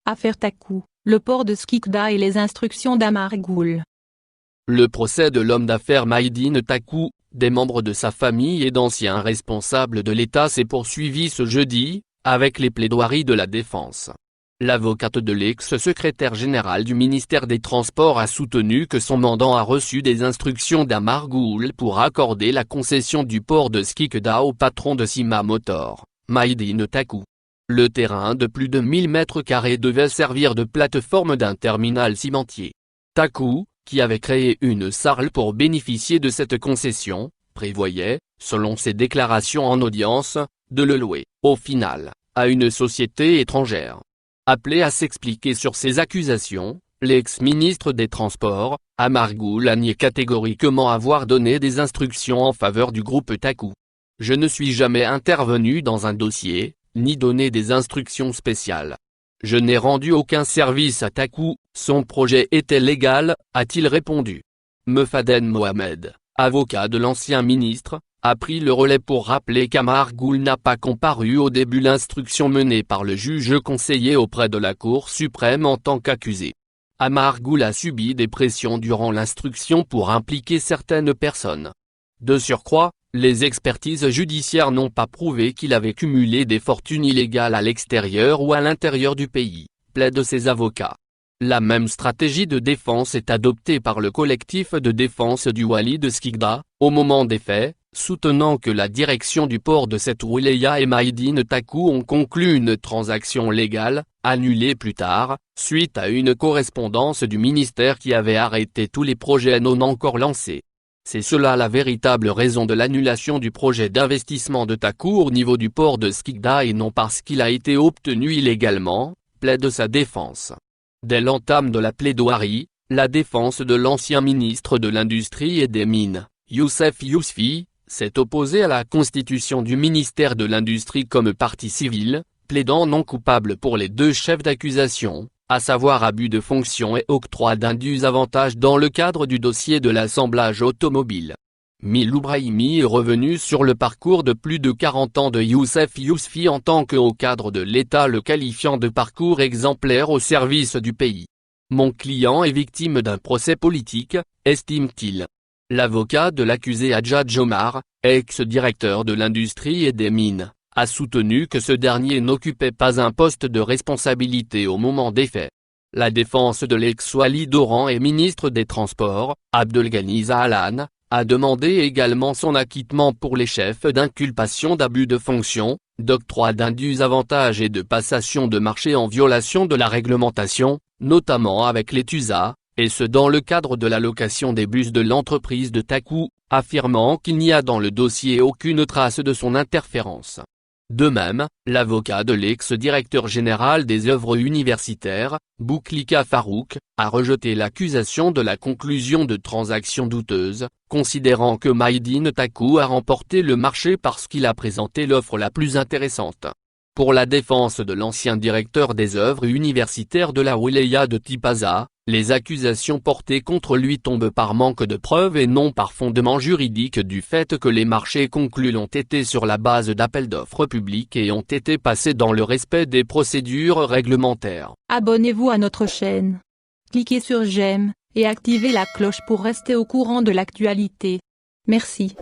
Affaire Taku, le port de Skikda et les instructions d'Amargoul. Le procès de l'homme d'affaires Maïdine Taku, des membres de sa famille et d'anciens responsables de l'État s'est poursuivi ce jeudi, avec les plaidoiries de la défense. L'avocate de l'ex-secrétaire général du ministère des Transports a soutenu que son mandant a reçu des instructions d'Amargoul pour accorder la concession du port de Skikda au patron de Sima Motor, Maïdine Taku. Le terrain de plus de 1000 m² devait servir de plateforme d'un terminal cimentier. Taku, qui avait créé une SARL pour bénéficier de cette concession, prévoyait, selon ses déclarations en audience, de le louer, au final, à une société étrangère. Appelé à s'expliquer sur ces accusations, l'ex-ministre des Transports, Amargoul a nié catégoriquement avoir donné des instructions en faveur du groupe Taku. « Je ne suis jamais intervenu dans un dossier, ni donné des instructions spéciales. Je n'ai rendu aucun service à Taku, son projet était légal, a-t-il répondu. Mefadden Mohamed, avocat de l'ancien ministre, a pris le relais pour rappeler qu'Amargoul n'a pas comparu au début l'instruction menée par le juge conseiller auprès de la Cour suprême en tant qu'accusé. Amargoul a subi des pressions durant l'instruction pour impliquer certaines personnes. De surcroît, les expertises judiciaires n'ont pas prouvé qu'il avait cumulé des fortunes illégales à l'extérieur ou à l'intérieur du pays, plaident ses avocats. La même stratégie de défense est adoptée par le collectif de défense du Wali de Skikda, au moment des faits, soutenant que la direction du port de cette wilaya et Maïdine Taku ont conclu une transaction légale, annulée plus tard, suite à une correspondance du ministère qui avait arrêté tous les projets non encore lancés. C'est cela la véritable raison de l'annulation du projet d'investissement de Taku au niveau du port de Skikda et non parce qu'il a été obtenu illégalement, plaide sa défense. Dès l'entame de la plaidoirie, la défense de l'ancien ministre de l'Industrie et des Mines, Youssef Yousfi, s'est opposée à la constitution du ministère de l'Industrie comme partie civile, plaidant non coupable pour les deux chefs d'accusation, à savoir abus de fonction et octroi d'indus avantages dans le cadre du dossier de l'assemblage automobile. Milou Brahimi est revenu sur le parcours de plus de 40 ans de Youssef Yousfi en tant que haut cadre de l'État, le qualifiant de parcours exemplaire au service du pays. Mon client est victime d'un procès politique, estime-t-il. L'avocat de l'accusé Hadjadj Omar, ex-directeur de l'Industrie et des Mines, a soutenu que ce dernier n'occupait pas un poste de responsabilité au moment des faits. La défense de l'ex-Wali d'Oran et ministre des Transports, Abdelghani Zahalan, a demandé également son acquittement pour les chefs d'inculpation d'abus de fonction, d'octroi d'indus avantages et de passation de marché en violation de la réglementation, notamment avec les TUSA, et ce dans le cadre de la location des bus de l'entreprise de Taku, affirmant qu'il n'y a dans le dossier aucune trace de son interférence. De même, l'avocat de l'ex-directeur général des œuvres universitaires, Bouklika Farouk, a rejeté l'accusation de la conclusion de transactions douteuses, considérant que Maïdine Taku a remporté le marché parce qu'il a présenté l'offre la plus intéressante. Pour la défense de l'ancien directeur des œuvres universitaires de la wilaya de Tipaza, les accusations portées contre lui tombent par manque de preuves et non par fondement juridique du fait que les marchés conclus ont été sur la base d'appels d'offres publics et ont été passés dans le respect des procédures réglementaires. Abonnez-vous à notre chaîne. Cliquez sur j'aime, et activez la cloche pour rester au courant de l'actualité. Merci.